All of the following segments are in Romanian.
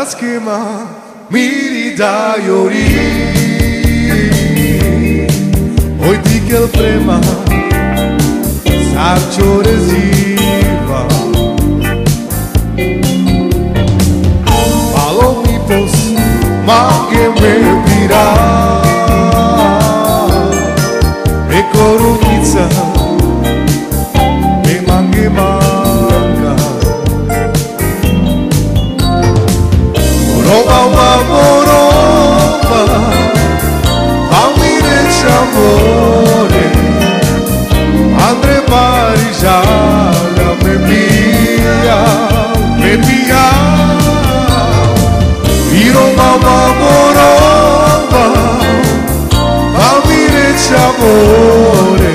Blaske ma miri daiori. Oi tikel prema sarciore ziva. Palovni pos mange me pira. E korunica me mange manga. Roba morova, amire amore, Andre Parijala me pia, I Roba morova, amire amore,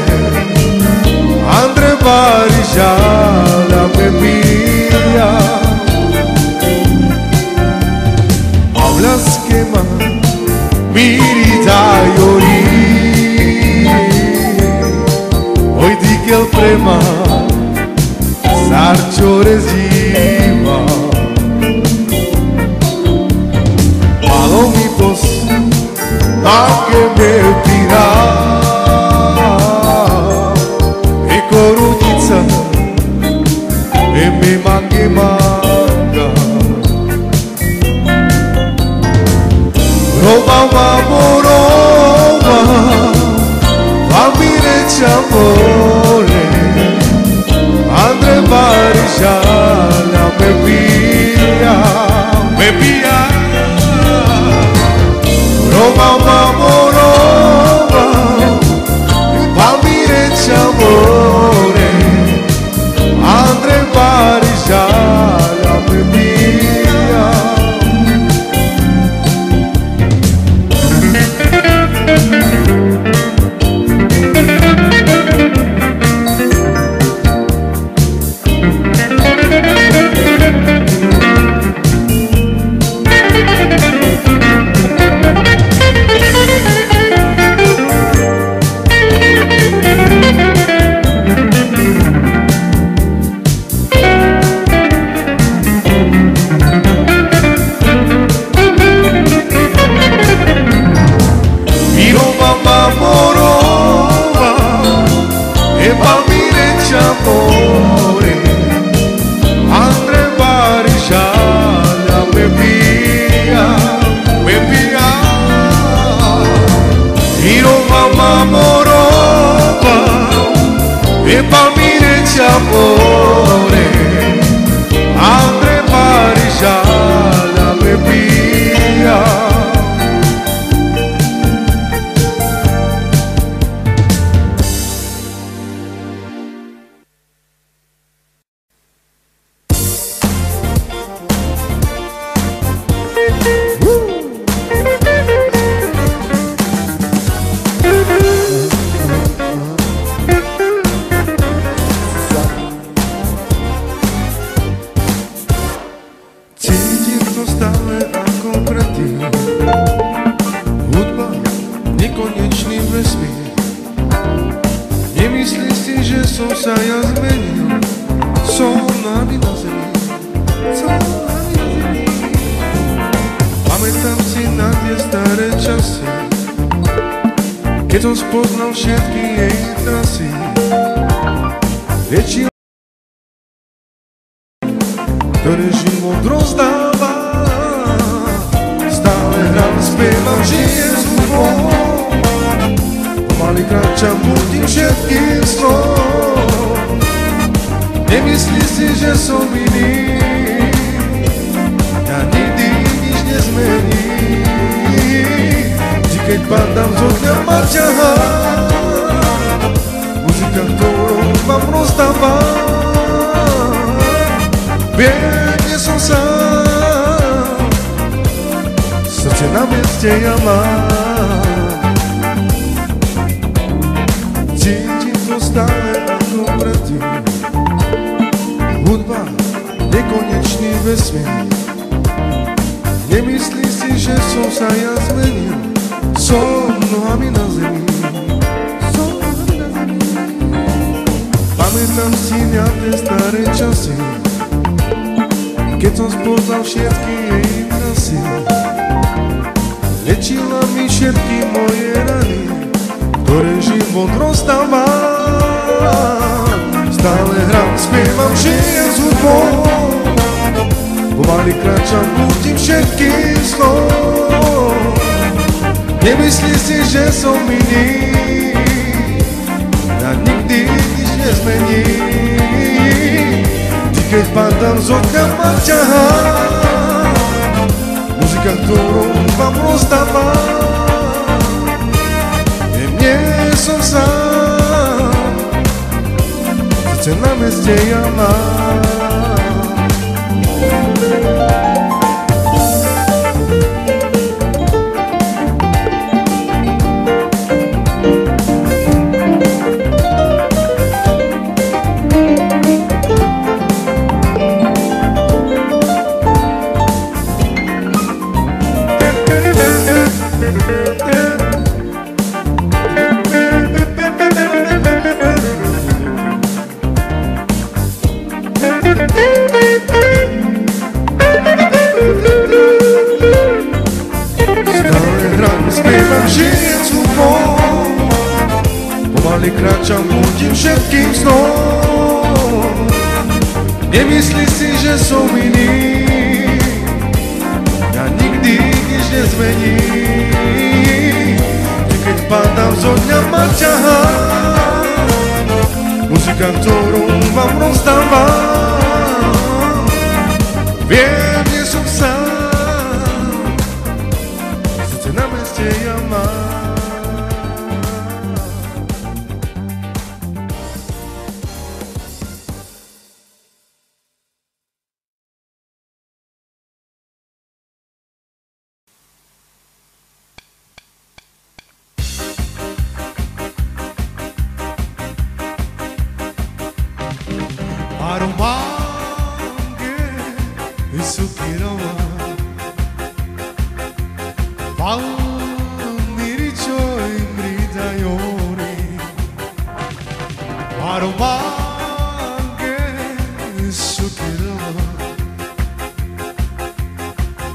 Andre Parijala me pia. Blaske ma miri daiori. Oi tikel prema sarciore ziva. Palovni pos mange me pira. E korunica e me mange manga. Roba morova, fammi amore, Andre Parijala me pia. Roba morova, fammi amore, Andre Parijala me pia. Amore, Andre Parijala me pia. I Roba morova, e bambine amore, Andre Parijala me pia. Keď som spoznal všetky jej trasy, reči, ktoré život rozdáva, stále hrám, spievam, žije zvukov, pomaly kráčam, budím všetkých slov. Nemyslí si, že som iný, ja nikdy nič nezmením. Keď padám z okna ma ťahá, muzika, ktorou mám rozdáva. Viem, kde som sám, srdce na mieste ja mám. Cítim to stále ako predtým, hudba, nekonečný vesmír. Nemyslí si, že som sa ja zmenil, som nohami na zemi. Pamätám si na tie staré časy, keď som spoznal všetky jej Vyliečila mi všetky moje rany, ktoré život rozdáva. Stále hrám, spievam, žijem s hudbou, pomaly kráčam, blúdim všetkým snom. Nemyslí si, že som iný, ja nikdy nič nezmením. Ty keď padám z okna ma ťahá, muzika, ktorú vám rozdávam. Nie som sám, sice na meste ja mám. Žijem s hudbou, pomaly kráčam, blúdim všetkým snom. Nemyslí si, že som iný, ja nikdy nič nezmením. Ty keď padám zo dňa ma ťahá, muzika, ktorú vám rozdávam. Viem, nie som sám, sice na meste ja mám. Aromange isukirava Palmirichoi mridayori Aromange isukirava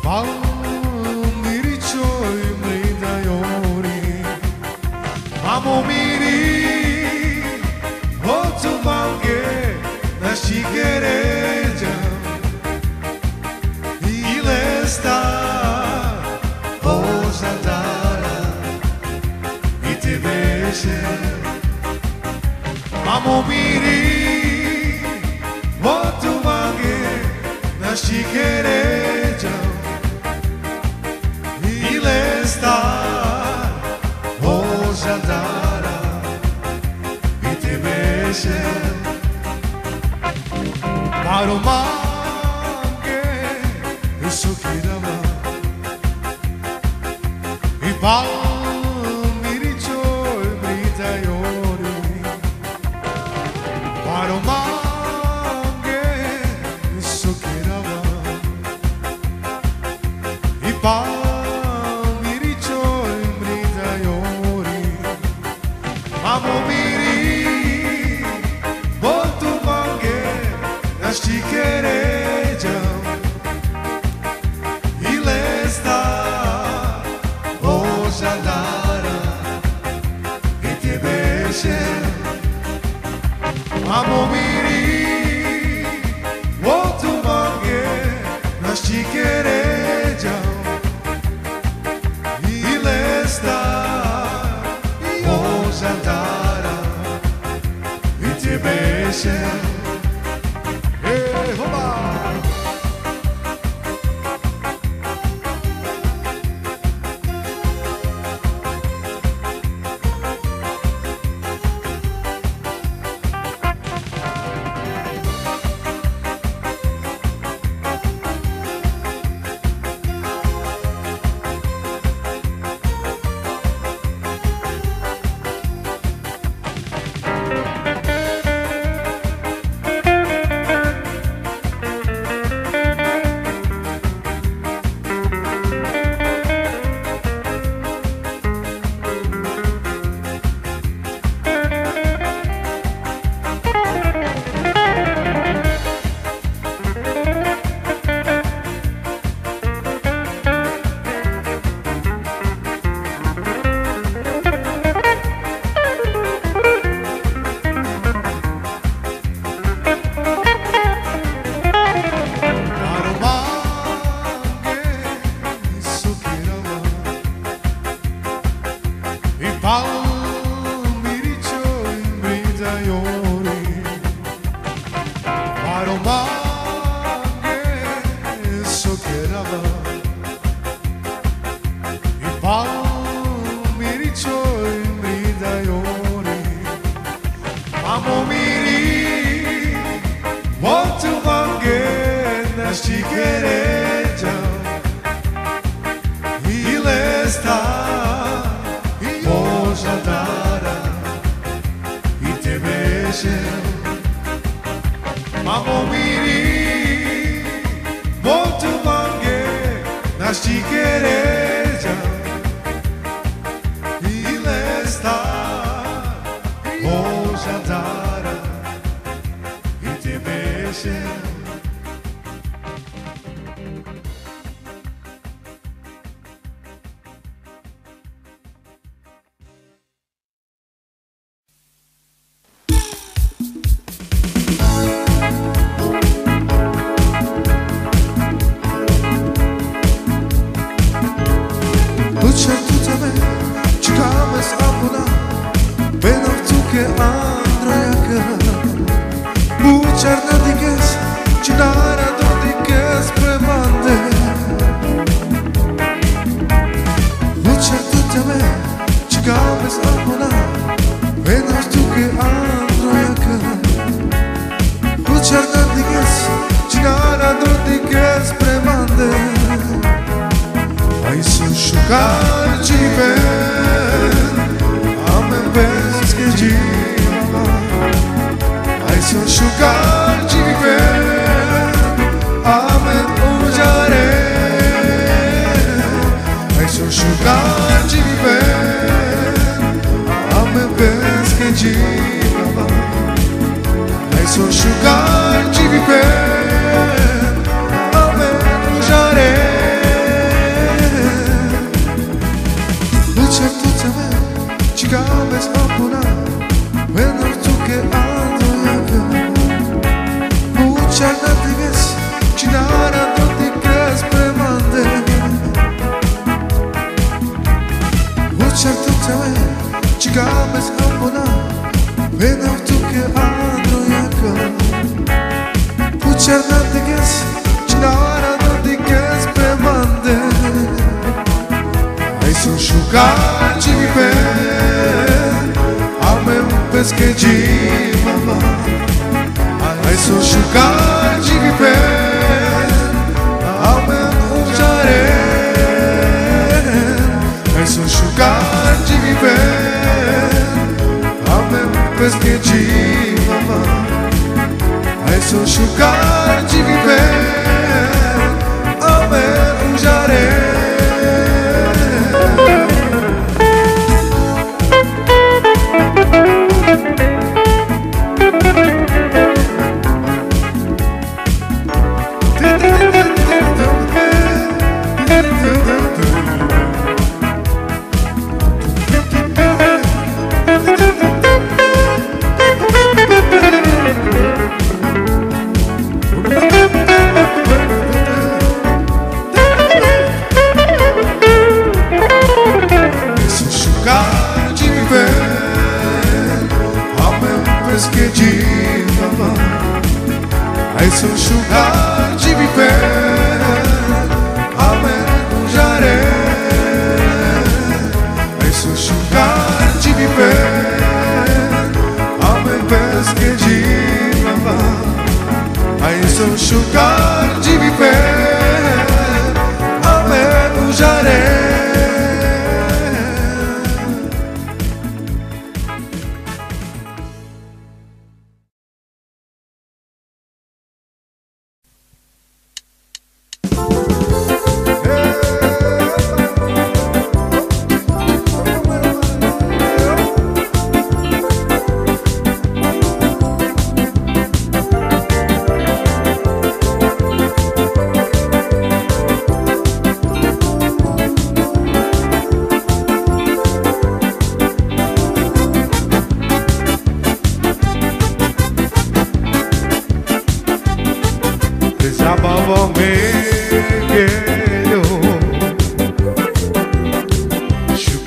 Palmirichoi mridayori Amomiri Otumange Chiquereja Ilesta Ozadara E te veja Mamomiri Otumange Na chiquereja Ilesta Ozadara E te veja Aromange isukirava I palmirichoi mridayori Aromange isukirava I palmirichoi mridayori Amomiri Chiquereja Ilesta Ozadara E te veja Amomiri Otumange Na chiquereja Ilesta Ozadara E te veja palmiricio in brisa iori Paromaghe soccherava I palmiricio in brisa iori Amo miri Voltu mange naš čikeređa Ilesta I Boža dara I tebe žel Mamo miri Voltu mange naš čikeređa Ilesta Boža dara I tebe žel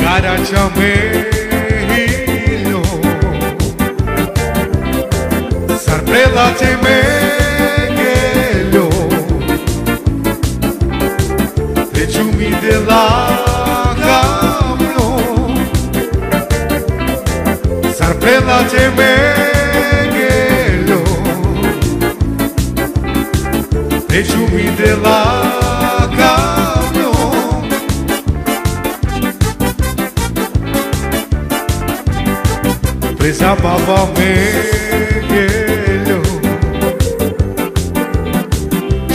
Cara, te amei. ciumi de la camion s-ar prela temeghelo pe ciumi de la camion presa baba meghelo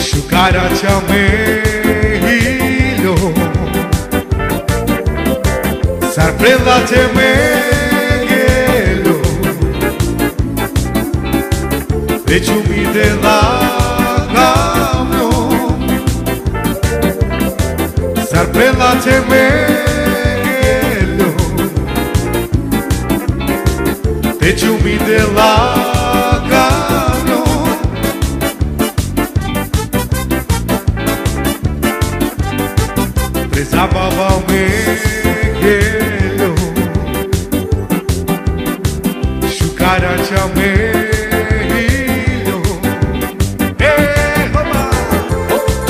șucara cea mehilo s-ar prela temeghelo pe ciumi de la camion s-ar prela temeghelo pe ciumi de la camion presa baba meghelo șucara cea mehilo hopa!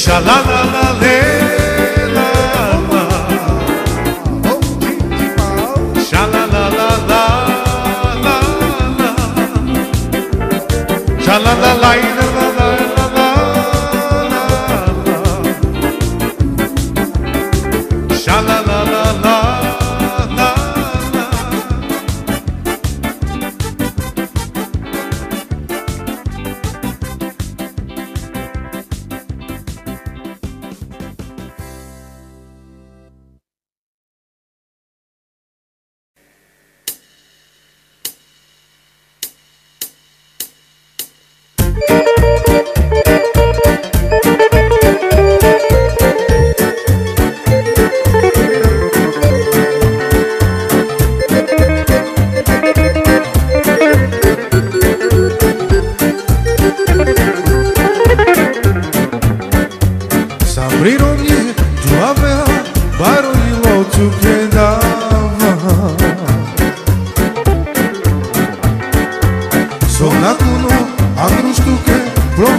Sha la la la le la la sha la la la la la la sha la la la la la la sha la la la la la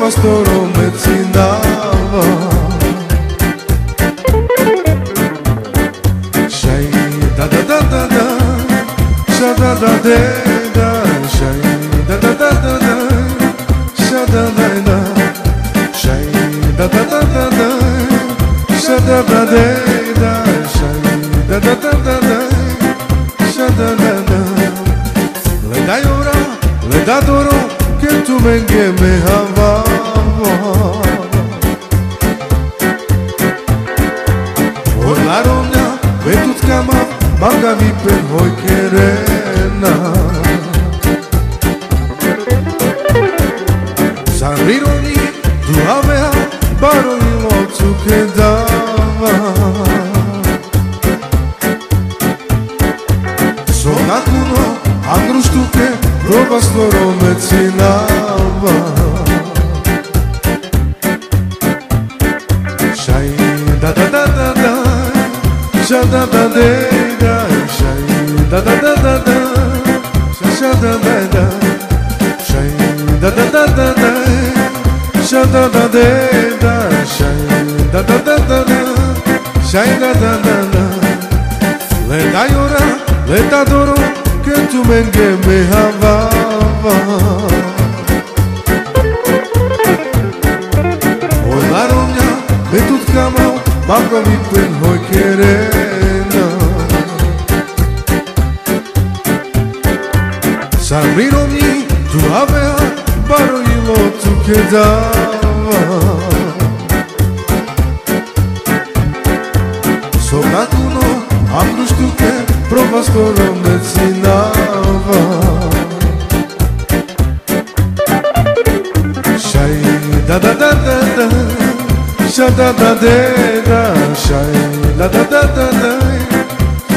Pastoro me ținava Shai da da da da da Sha da da da da Shai da da da da da Sha da da da Shai da da da da da Sha da da da da Shai da da da da da Sha da da da Le dai ora, le da doro Che tu menghe me hava la romnea, vetuț cama, banga mi pe hoi kerena Sanrironi, tu avea, baroni loțu che dava Sonacuno, angruștu che provastoro me ținava Shai da da da da da Sha da da da da Shai da da da da da Sha da da da Shai da da da da da Sha da da da da Shai da da da da da Shai da da da da Le dai ora, le t'adoro Che tu menghe me havava O la romnea, me tut camau Banga mi pen hoi kerena Sanrironi, tu avea Baroilo tu che dava Sonacuno, am nu știu che Provastoro me ținava sha da da de da shai da da da da da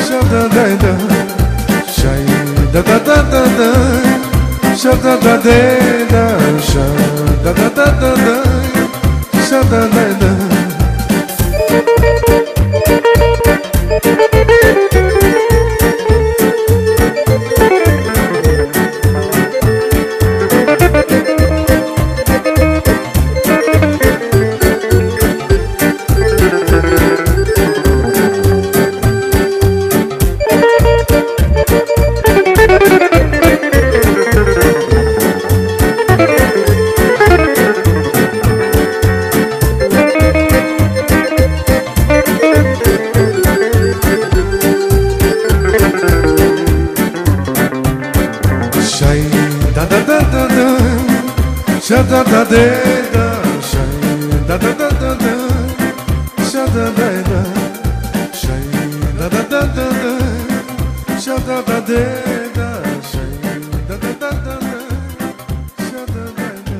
sha da da da shai da da da da da sha da da de da sha da da da da da sha da da da sha da da de da shai da da da da da sha da da da shai da da da da da sha da da de da shai da da da da da sha da da da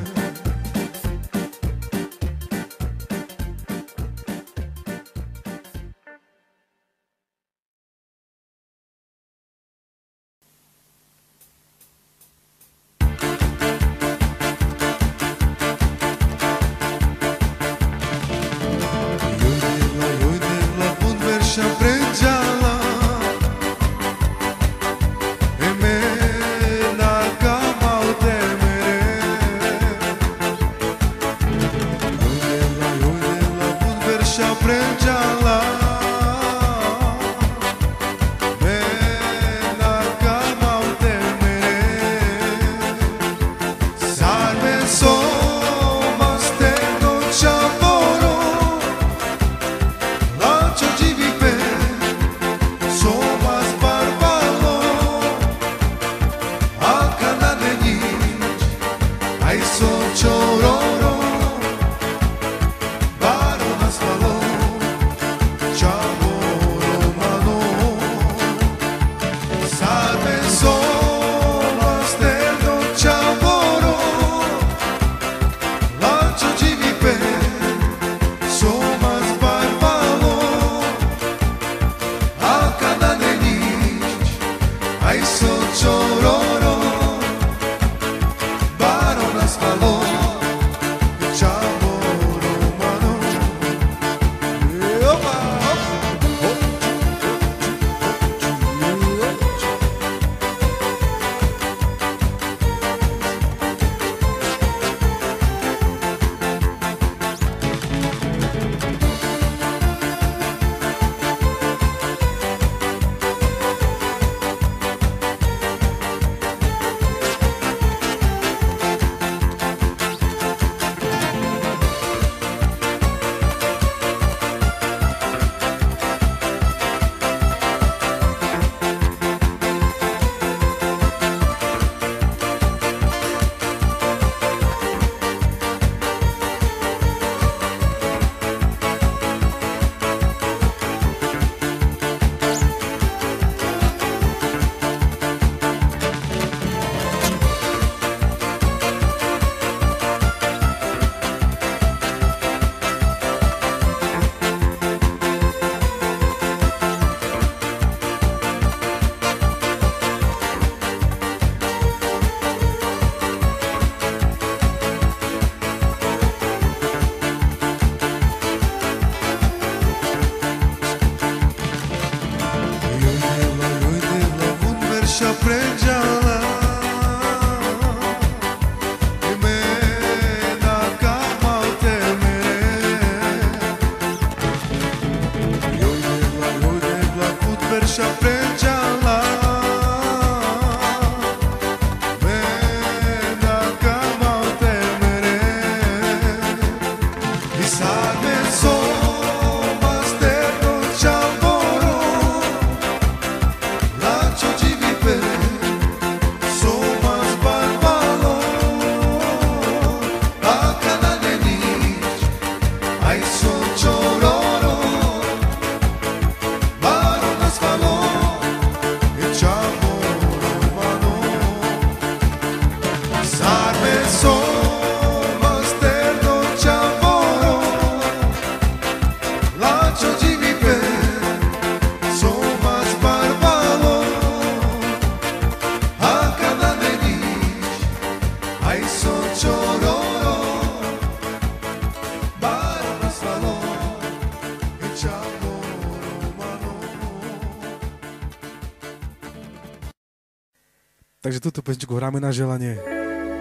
Takže túto pesničku hráme na želanie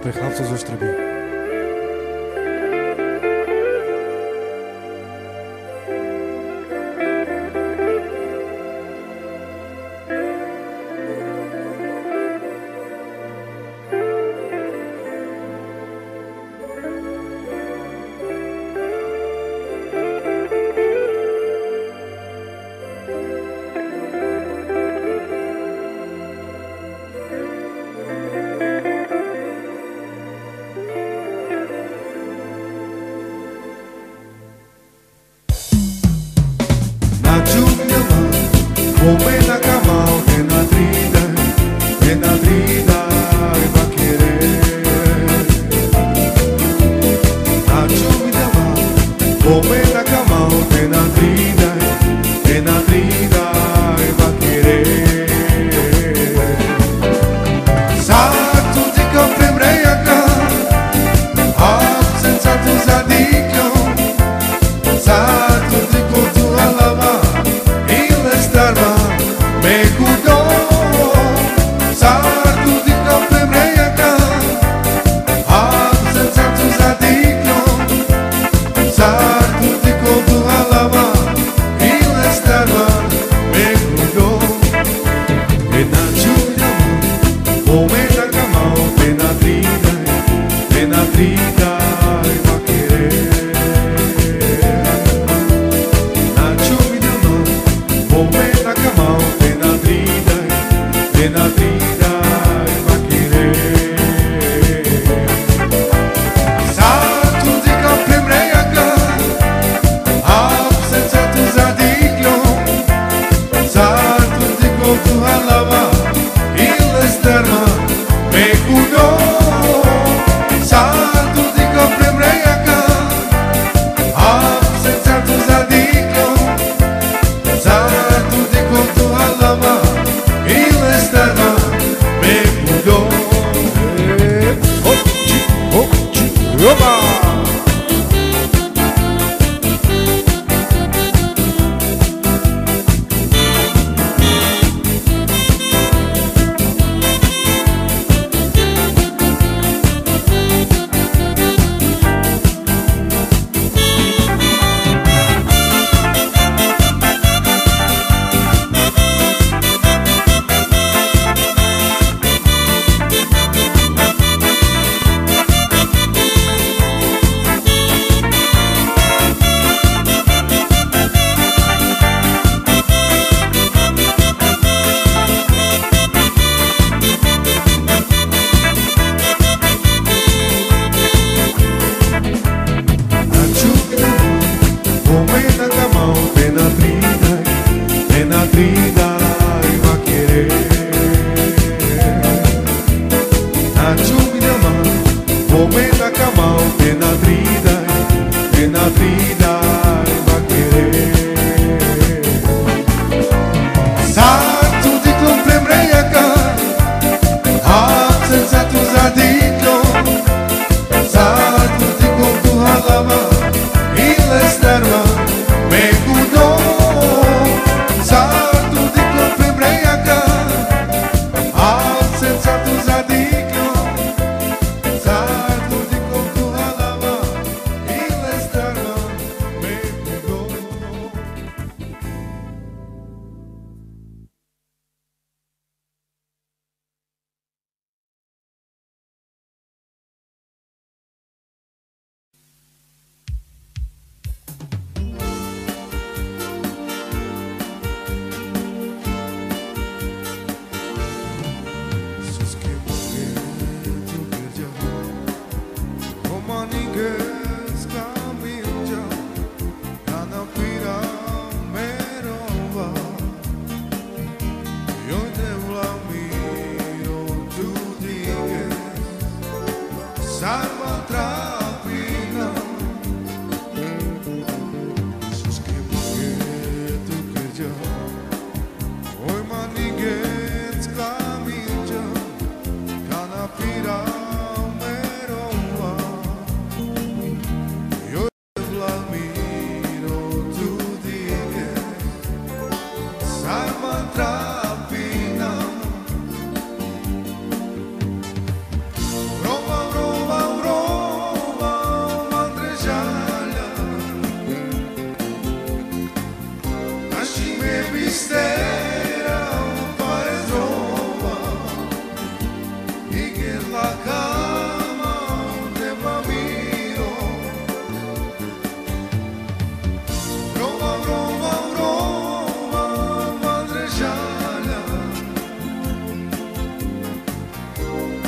pre chlapcov zo Štrby.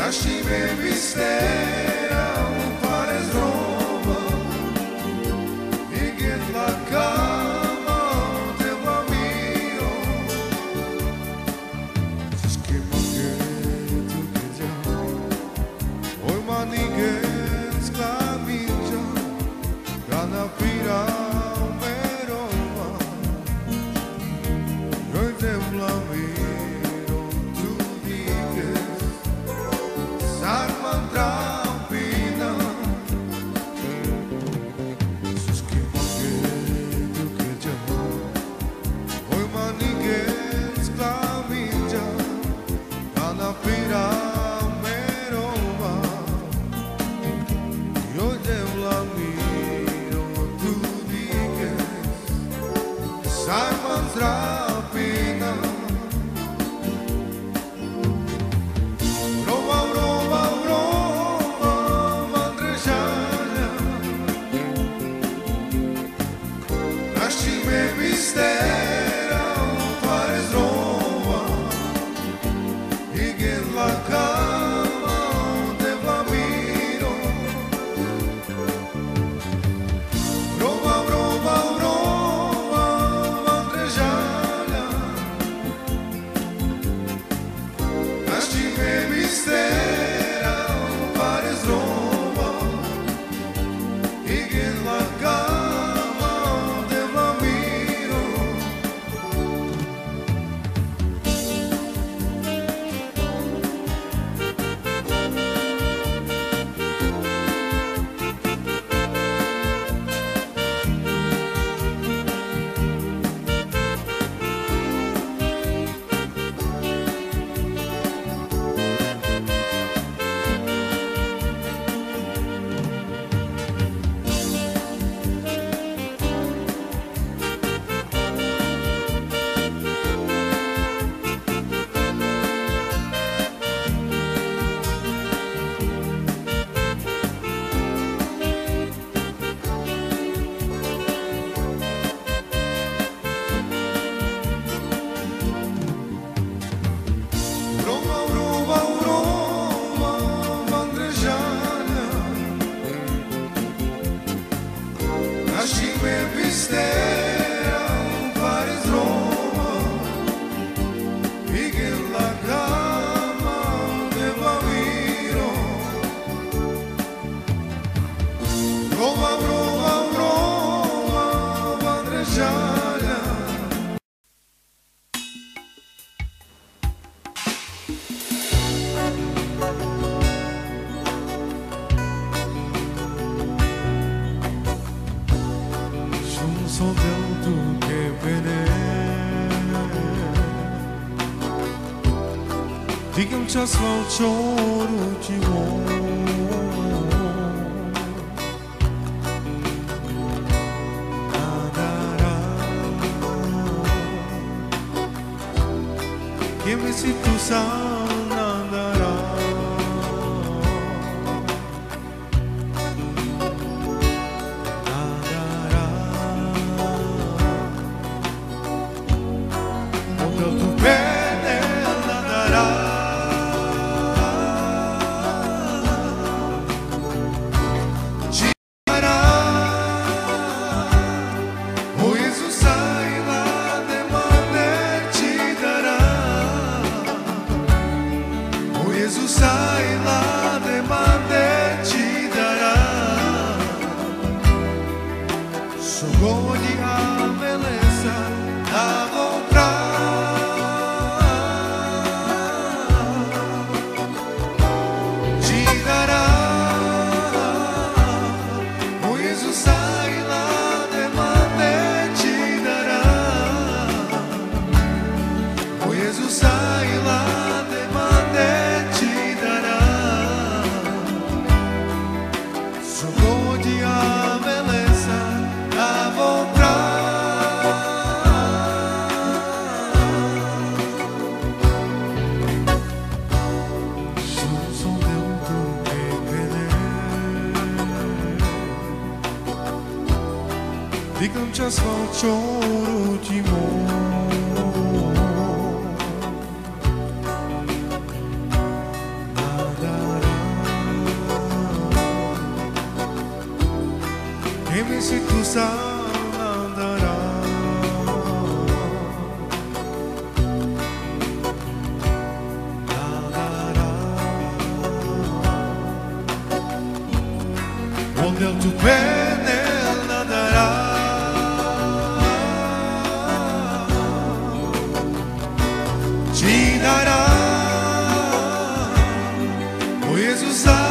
Lascimi mistera un pares Roma e che la cama te va mio se schimmo che tu che già oi mani che sclavingia gana pira me Roma noi te blamiro tu dices Sarman trampina sus que tu que ya hoy mani que esclavinja gana pira meroma yo te blamiro tu dices Sarman trampina Lascimi mistera un pares Roma e che la cama te va miro Roma, Roma, Roma, Andrejana Lascimi mistera un pares Roma e che la cama Lascimi mistera un pares Roma e che la cama te va miro Roma, Roma, Roma, Andrejana So tu che vede Digam čas valčoru čivo Nadara Che mi si tu sa nadara Sai lá de mande ci darà Sogni a bellezza da comprare Ci darà Oh Gesù sai lá de mande ci darà Oh Gesù sai lá de mande Sogni a bellezza da comprare Sono venuto che vedere Dico un čas valčoru timo Nada mi si tu saranno. Onde il tuo pennello andrà, ci darà, oh Gesù sa.